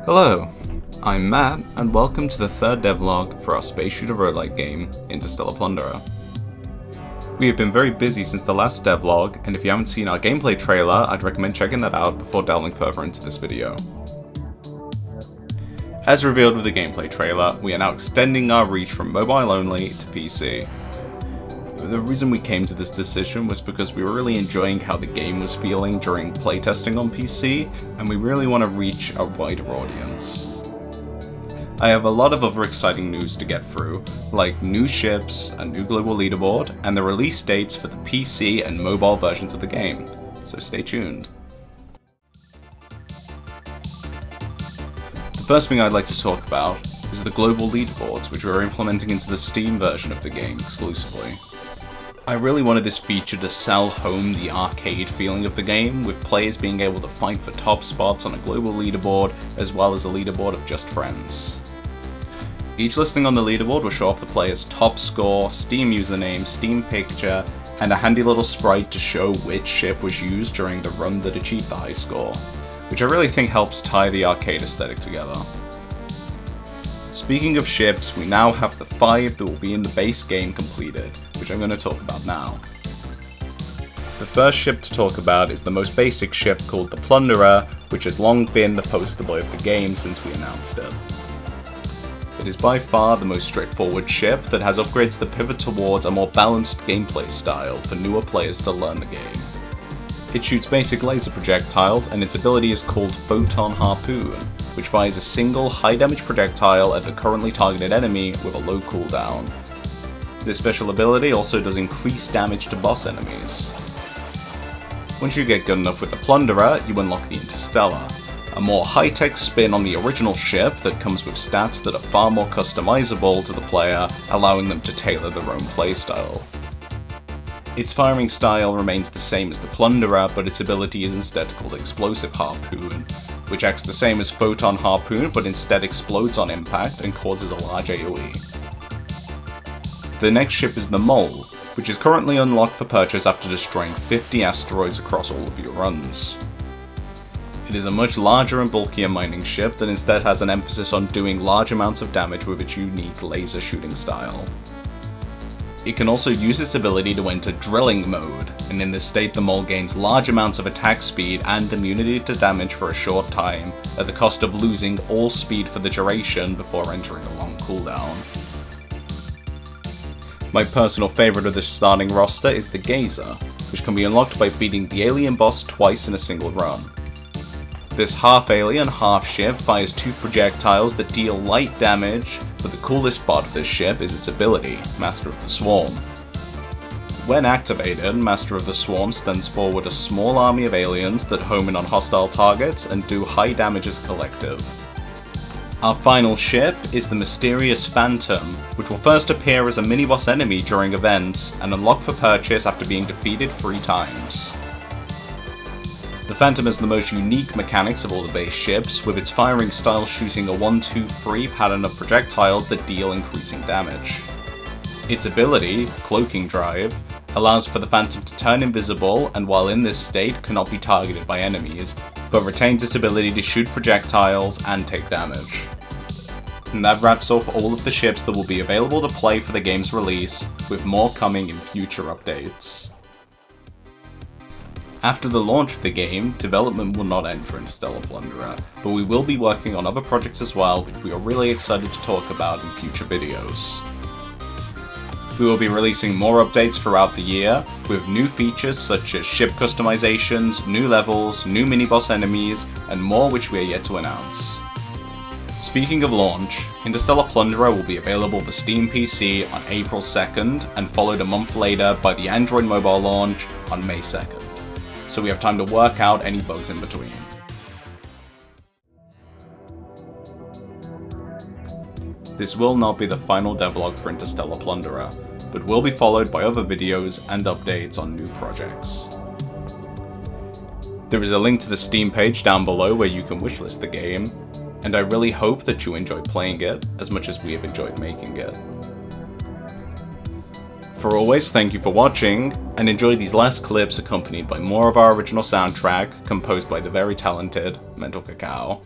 Hello, I'm Matt, and welcome to the third devlog for our space shooter roguelike game, Interstellar Plunderer. We have been very busy since the last devlog, and if you haven't seen our gameplay trailer, I'd recommend checking that out before delving further into this video. As revealed with the gameplay trailer, we are now extending our reach from mobile only to PC. The reason we came to this decision was because we were really enjoying how the game was feeling during playtesting on PC, and we really want to reach a wider audience. I have a lot of other exciting news to get through, like new ships, a new global leaderboard, and the release dates for the PC and mobile versions of the game, so stay tuned. The first thing I'd like to talk about is the global leaderboards, which we're implementing into the Steam version of the game exclusively. I really wanted this feature to sell home the arcade feeling of the game, with players being able to fight for top spots on a global leaderboard, as well as a leaderboard of just friends. Each listing on the leaderboard will show off the player's top score, Steam username, Steam picture, and a handy little sprite to show which ship was used during the run that achieved the high score, which I really think helps tie the arcade aesthetic together. Speaking of ships, we now have the 5 that will be in the base game completed, which I'm going to talk about now. The first ship to talk about is the most basic ship called the Plunderer, which has long been the poster boy of the game since we announced it. It is by far the most straightforward ship that has upgrades that pivot towards a more balanced gameplay style for newer players to learn the game. It shoots basic laser projectiles, and its ability is called Photon Harpoon, which fires a single high-damage projectile at the currently targeted enemy with a low cooldown. This special ability also does increased damage to boss enemies. Once you get good enough with the Plunderer, you unlock the Interstellar, a more high-tech spin on the original ship that comes with stats that are far more customizable to the player, allowing them to tailor their own playstyle. Its firing style remains the same as the Plunderer, but its ability is instead called Explosive Harpoon, which acts the same as Photon Harpoon but instead explodes on impact and causes a large AoE. The next ship is the Mole, which is currently unlocked for purchase after destroying 50 asteroids across all of your runs. It is a much larger and bulkier mining ship that instead has an emphasis on doing large amounts of damage with its unique laser shooting style. It can also use its ability to enter drilling mode, and in this state the Mole gains large amounts of attack speed and immunity to damage for a short time, at the cost of losing all speed for the duration before entering a long cooldown. My personal favourite of this starting roster is the Gazer, which can be unlocked by beating the alien boss twice in a single run. This half-alien, half-ship fires 2 projectiles that deal light damage, but the coolest part of this ship is its ability, Master of the Swarm. When activated, Master of the Swarm sends forward a small army of aliens that home in on hostile targets and do high damage as a collective. Our final ship is the mysterious Phantom, which will first appear as a mini-boss enemy during events and unlock for purchase after being defeated 3 times. The Phantom has the most unique mechanics of all the base ships, with its firing style shooting a 1-2-3 pattern of projectiles that deal increasing damage. Its ability, Cloaking Drive, allows for the Phantom to turn invisible and while in this state cannot be targeted by enemies, but retains its ability to shoot projectiles and take damage. And that wraps up all of the ships that will be available to play for the game's release, with more coming in future updates. After the launch of the game, development will not end for Interstellar Plunderer, but we will be working on other projects as well, which we are really excited to talk about in future videos. We will be releasing more updates throughout the year, with new features such as ship customizations, new levels, new mini-boss enemies, and more which we are yet to announce. Speaking of launch, Interstellar Plunderer will be available for Steam PC on April 2nd, and followed a month later by the Android mobile launch on May 2nd. So we have time to work out any bugs in between. This will not be the final devlog for Interstellar Plunderer, but will be followed by other videos and updates on new projects. There is a link to the Steam page down below where you can wishlist the game, and I really hope that you enjoy playing it as much as we have enjoyed making it. For always, thank you for watching, and enjoy these last clips accompanied by more of our original soundtrack, composed by the very talented Mental Cacao.